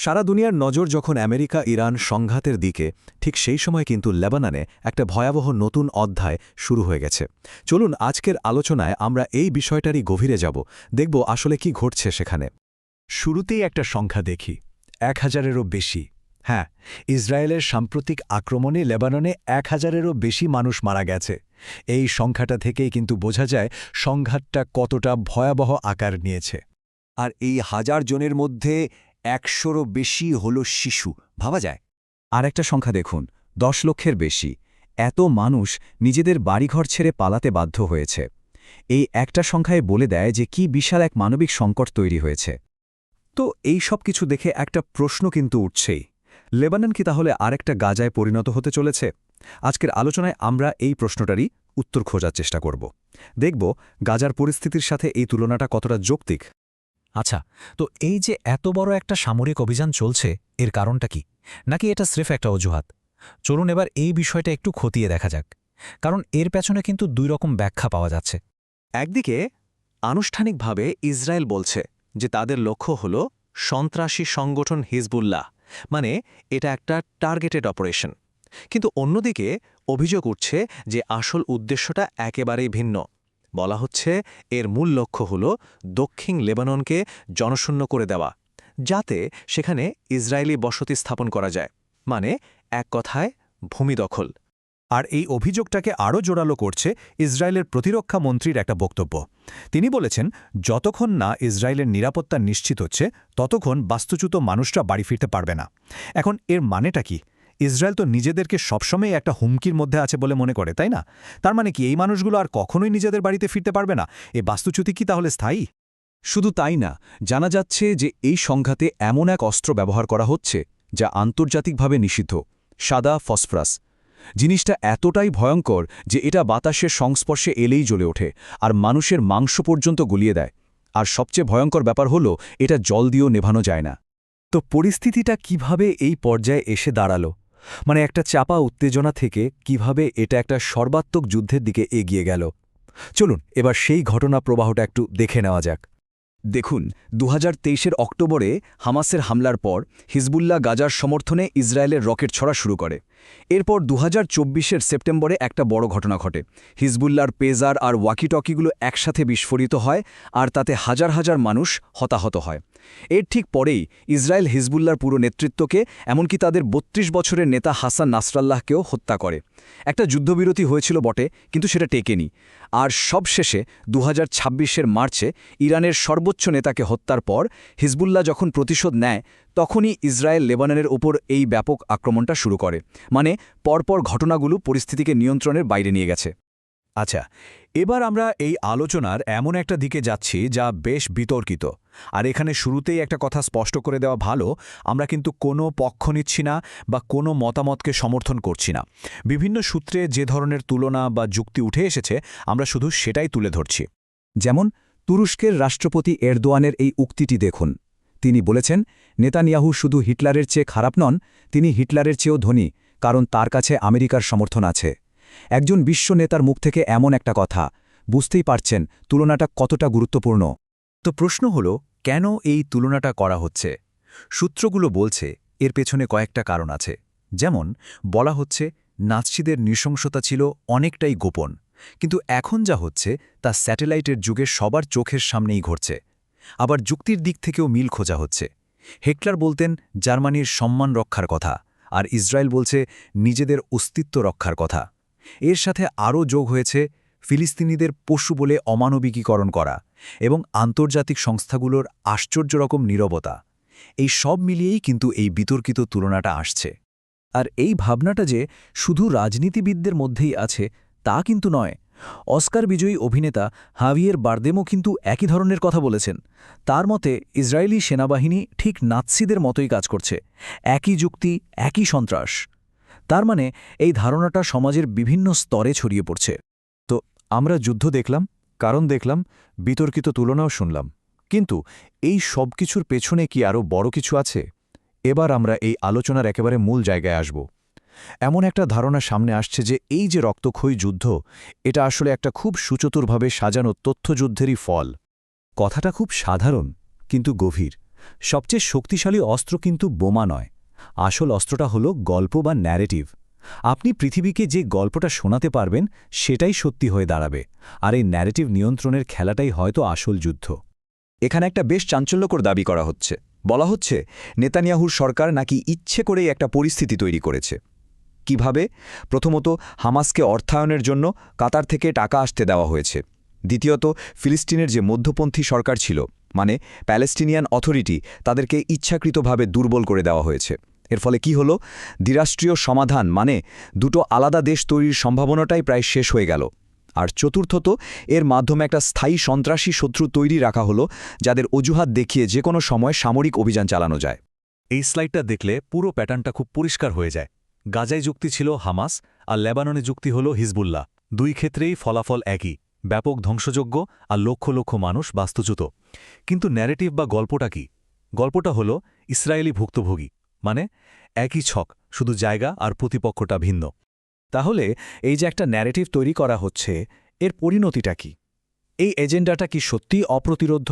সারা দুনিয়ার নজর যখন আমেরিকা ইরান সংঘাতের দিকে, ঠিক সেই সময় কিন্তু লেবাননে একটা ভয়াবহ নতুন অধ্যায় শুরু হয়ে গেছে। চলুন আজকের আলোচনায় আমরা এই বিষয়টারই গভীরে যাব, দেখব আসলে কি ঘটছে সেখানে। শুরুতেই একটা সংখ্যা দেখি, 1000-এরও বেশি। হ্যাঁ, ইসরায়েলের সাম্প্রতিক আক্রমণে লেবাননে 1000-এরও বেশি মানুষ মারা গেছে। এই সংখ্যাটা থেকেই কিন্তু বোঝা যায় সংঘাতটা কতটা ভয়াবহ আকার নিয়েছে। আর এই 1000 জনের মধ্যে 100-রও বেশি হল শিশু, ভাবা যায়। আর একটা সংখ্যা দেখুন, 10 লক্ষের বেশি। এত মানুষ নিজেদের বাড়িঘর ছেড়ে পালাতে বাধ্য হয়েছে। এই একটা সংখ্যায় বলে দেয় যে কি বিশাল এক মানবিক সংকট তৈরি হয়েছে। তো এই সব কিছু দেখে একটা প্রশ্ন কিন্তু উঠছেই, লেবানন কি তাহলে আরেকটা গাজায় পরিণত হতে চলেছে? আজকের আলোচনায় আমরা এই প্রশ্নটারই উত্তর খোঁজার চেষ্টা করব। দেখব গাজার পরিস্থিতির সাথে এই তুলনাটা কতটা যৌক্তিক। আচ্ছা, তো এই যে এত বড় একটা সামরিক অভিযান চলছে, এর কারণটা কি? নাকি এটা স্রেফ একটা অজুহাত? চলুন এবার এই বিষয়টা একটু খতিয়ে দেখা যাক, কারণ এর পেছনে কিন্তু দুই রকম ব্যাখ্যা পাওয়া যাচ্ছে। একদিকে আনুষ্ঠানিকভাবে ইসরায়েল বলছে যে তাদের লক্ষ্য হল সন্ত্রাসী সংগঠন হিজবুল্লাহ, মানে এটা একটা টার্গেটেড অপারেশন। কিন্তু অন্যদিকে অভিযোগ উঠছে যে আসল উদ্দেশ্যটা একেবারেই ভিন্ন। বলা হচ্ছে এর মূল লক্ষ্য হল দক্ষিণ লেবাননকে জনশূন্য করে দেওয়া, যাতে সেখানে ইসরায়েলি বসতি স্থাপন করা যায়, মানে এক কথায় ভূমি দখল। আর এই অভিযোগটাকে আরও জোরালো করছে ইসরায়েলের প্রতিরক্ষা মন্ত্রীর একটা বক্তব্য। তিনি বলেছেন, যতক্ষণ না ইসরায়েলের নিরাপত্তা নিশ্চিত হচ্ছে ততক্ষণ বাস্তুচ্যুত মানুষরা বাড়ি ফিরতে পারবে না। এখন এর মানেটা কি? ইসরায়েল তো নিজেদেরকে সবসময় একটা হুমকির মধ্যে আছে বলে মনে করে, তাই না? তার মানে কি এই মানুষগুলো আর কখনোই নিজেদের বাড়িতে ফিরতে পারবে না? এই বাস্তুচ্যুতি কি তাহলে স্থায়ী? শুধু তাই না, জানা যাচ্ছে যে এই সংঘাতে এমন এক অস্ত্র ব্যবহার করা হচ্ছে যা আন্তর্জাতিকভাবে নিষিদ্ধ, সাদা ফসফরাস। জিনিসটা এতটাই ভয়ঙ্কর যে এটা বাতাসের সংস্পর্শে এলেই জ্বলে ওঠে আর মানুষের মাংস পর্যন্ত গলিয়ে দেয়। আর সবচেয়ে ভয়ঙ্কর ব্যাপার হলো এটা জল দিয়েও নেভানো যায় না। তো পরিস্থিতিটা কিভাবে এই পর্যায়ে এসে দাঁড়ালো? মানে একটা চাপা উত্তেজনা থেকে কিভাবে এটা একটা সর্বাত্মক যুদ্ধের দিকে এগিয়ে গেল? চলুন এবার সেই ঘটনা প্রবাহটা একটু দেখে নেওয়া যাক। দেখুন, 2023-এর অক্টোবরে হামাসের হামলার পর হিজবুল্লাহ গাজার সমর্থনে ইসরায়েলের রকেট ছড়া শুরু করে। এরপর 2024-এর সেপ্টেম্বরে একটা বড় ঘটনা ঘটে। হিজবুল্লাহর পেজার আর ওয়াকিটকিগুলো একসাথে বিস্ফোরিত হয় আর তাতে হাজার হাজার মানুষ হতাহত হয়। এর ঠিক পরেই ইসরায়েল হিজবুল্লাহর পুরো নেতৃত্বকে, এমনকি তাদের 32 বছরের নেতা হাসান নাসরাল্লাহকেও হত্যা করে। একটা যুদ্ধবিরতি হয়েছিল বটে, কিন্তু সেটা টেকেনি। আর সবশেষে 2026-এর মার্চে ইরানের সর্বোচ্চ নেতাকে হত্যার পর হিজবুল্লাহ যখন প্রতিশোধ নেয়, তখনই ইসরায়েল লেবাননের ওপর এই ব্যাপক আক্রমণটা শুরু করে। মানে পরপর ঘটনাগুলো পরিস্থিতিকে নিয়ন্ত্রণের বাইরে নিয়ে গেছে। আচ্ছা, এবার আমরা এই আলোচনার এমন একটা দিকে যাচ্ছি যা বেশ বিতর্কিত। আর এখানে শুরুতেই একটা কথা স্পষ্ট করে দেওয়া ভালো, আমরা কিন্তু কোনো পক্ষ নিচ্ছি না বা কোনো মতামতকে সমর্থন করছি না। বিভিন্ন সূত্রে যে ধরনের তুলনা বা যুক্তি উঠে এসেছে, আমরা শুধু সেটাই তুলে ধরছি। যেমন তুরস্কের রাষ্ট্রপতি এরদোয়ানের এই উক্তিটি দেখুন। তিনি বলেছেন, নেতানিয়াহু শুধু হিটলারের চেয়ে খারাপ নন, তিনি হিটলারের চেয়েও ধনী, কারণ তার কাছে আমেরিকার সমর্থন আছে। একজন বিশ্ব নেতার মুখ থেকে এমন একটা কথা, বুঝতেই পারছেন তুলনাটা কতটা গুরুত্বপূর্ণ। তো প্রশ্ন হল, কেন এই তুলনাটা করা হচ্ছে? সূত্রগুলো বলছে এর পেছনে কয়েকটা কারণ আছে। যেমন বলা হচ্ছে, নাৎসিদের নৃশংসতা ছিল অনেকটাই গোপন, কিন্তু এখন যা হচ্ছে তা স্যাটেলাইটের যুগে সবার চোখের সামনেই ঘটছে। আবার যুক্তির দিক থেকেও মিল খোঁজা হচ্ছে। হিটলার বলতেন জার্মানির সম্মান রক্ষার কথা, আর ইসরায়েল বলছে নিজেদের অস্তিত্ব রক্ষার কথা। এর সাথে আরও যোগ হয়েছে ফিলিস্তিনিদের পশু বলে অমানবিকীকরণ করা এবং আন্তর্জাতিক সংস্থাগুলোর আশ্চর্য রকম নীরবতা। এই সব মিলিয়েই কিন্তু এই বিতর্কিত তুলনাটা আসছে। আর এই ভাবনাটা যে শুধু রাজনীতিবিদদের মধ্যেই আছে তা কিন্তু নয়। অস্কার বিজয়ী অভিনেতা হাভিয়ের বারদেমও কিন্তু একই ধরনের কথা বলেছেন। তার মতে ইসরায়েলি সেনাবাহিনী ঠিক নাৎসিদের মতোই কাজ করছে, একই যুক্তি, একই সন্ত্রাস। তার মানে এই ধারণাটা সমাজের বিভিন্ন স্তরে ছড়িয়ে পড়ছে। তো আমরা যুদ্ধ দেখলাম, কারণ দেখলাম, বিতর্কিত তুলনাও শুনলাম, কিন্তু এই সব কিছুর পেছনে কি আরও বড় কিছু আছে? এবার আমরা এই আলোচনার একেবারে মূল জায়গায় আসব। এমন একটা ধারণা সামনে আসছে যে এই যে রক্তক্ষয়ী যুদ্ধ, এটা আসলে একটা খুব সুচতুরভাবে সাজানো তথ্যযুদ্ধেরই ফল। কথাটা খুব সাধারণ কিন্তু গভীর। সবচেয়ে শক্তিশালী অস্ত্র কিন্তু বোমা নয়, আসল অস্ত্রটা হলো গল্প বা ন্যারেটিভ। আপনি পৃথিবীকে যে গল্পটা শোনাতে পারবেন সেটাই সত্যি হয়ে দাঁড়াবে, আর এই ন্যারেটিভ নিয়ন্ত্রণের খেলাটাই হয়তো আসল যুদ্ধ। এখানে একটা বেশ চাঞ্চল্যকর দাবি করা হচ্ছে। বলা হচ্ছে নেতানিয়াহুর সরকার নাকি ইচ্ছে করেই একটা পরিস্থিতি তৈরি করেছে। কিভাবে? প্রথমত, হামাসকে অর্থায়নের জন্য কাতার থেকে টাকা আসতে দেওয়া হয়েছে। দ্বিতীয়ত, ফিলিস্তিনের যে মধ্যপন্থী সরকার ছিল, মানে প্যালেস্টিনিয়ান অথরিটি, তাদেরকে ইচ্ছাকৃতভাবে দুর্বল করে দেওয়া হয়েছে। এর ফলে কি হলো? দ্বিরাষ্ট্রীয় সমাধান মানে দুটো আলাদা দেশ তৈরির সম্ভাবনাটাই প্রায় শেষ হয়ে গেল। আর চতুর্থত, এর মাধ্যমে একটা স্থায়ী সন্ত্রাসী শত্রু তৈরি রাখা হলো, যাদের অজুহাত দেখিয়ে যে কোনো সময় সামরিক অভিযান চালানো যায়। এই স্লাইডটা দেখলে পুরো প্যাটার্নটা খুব পরিষ্কার হয়ে যায়। গাজায় যুক্তি ছিল হামাস, আর লেবাননে যুক্তি হল হিজবুল্লাহ। দুই ক্ষেত্রেই ফলাফল একই, ব্যাপক ধ্বংসযোগ্য আর লক্ষ লক্ষ মানুষ বাস্তুচ্যুত। কিন্তু ন্যারেটিভ বা গল্পটা কি? গল্পটা হল ইসরায়েলি ভুক্তভোগী, মানে একই ছক, শুধু জায়গা আর প্রতিপক্ষটা ভিন্ন। তাহলে এই যে একটা ন্যারেটিভ তৈরি করা হচ্ছে, এর পরিণতিটা কি? এই এজেন্ডাটা কি সত্যিই অপ্রতিরোধ্য?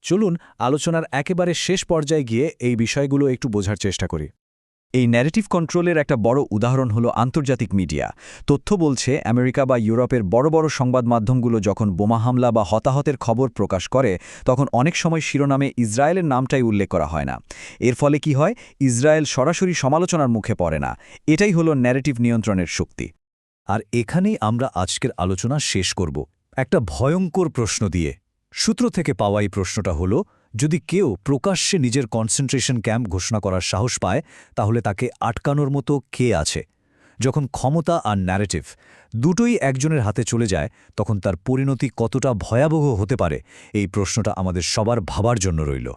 চলুন আলোচনার একেবারে শেষ পর্যায়ে গিয়ে এই বিষয়গুলো একটু বোঝার চেষ্টা করি। এই ন্যারেটিভ কন্ট্রোলের একটা বড় উদাহরণ হলো আন্তর্জাতিক মিডিয়া। তথ্য বলছে আমেরিকা বা ইউরোপের বড় বড় সংবাদ মাধ্যমগুলো যখন বোমা হামলা বা হতাহতের খবর প্রকাশ করে, তখন অনেক সময় শিরোনামে ইসরায়েলের নামটাই উল্লেখ করা হয় না। এর ফলে কি হয়? ইসরায়েল সরাসরি সমালোচনার মুখে পড়ে না। এটাই হলো ন্যারেটিভ নিয়ন্ত্রণের শক্তি। আর এখানেই আমরা আজকের আলোচনা শেষ করব একটা ভয়ঙ্কর প্রশ্ন দিয়ে। সূত্র থেকে পাওয়া এই প্রশ্নটা হল, যদি কেউ প্রকাশ্যে নিজের কনসেন্ট্রেশন ক্যাম্প ঘোষণা করার সাহস পায়, তাহলে তাকে আটকানোর মতো কে আছে? যখন ক্ষমতা আর ন্যারেটিভ দুটোই একজনের হাতে চলে যায়, তখন তার পরিণতি কতটা ভয়াবহ হতে পারে, এই প্রশ্নটা আমাদের সবার ভাবার জন্য রইল।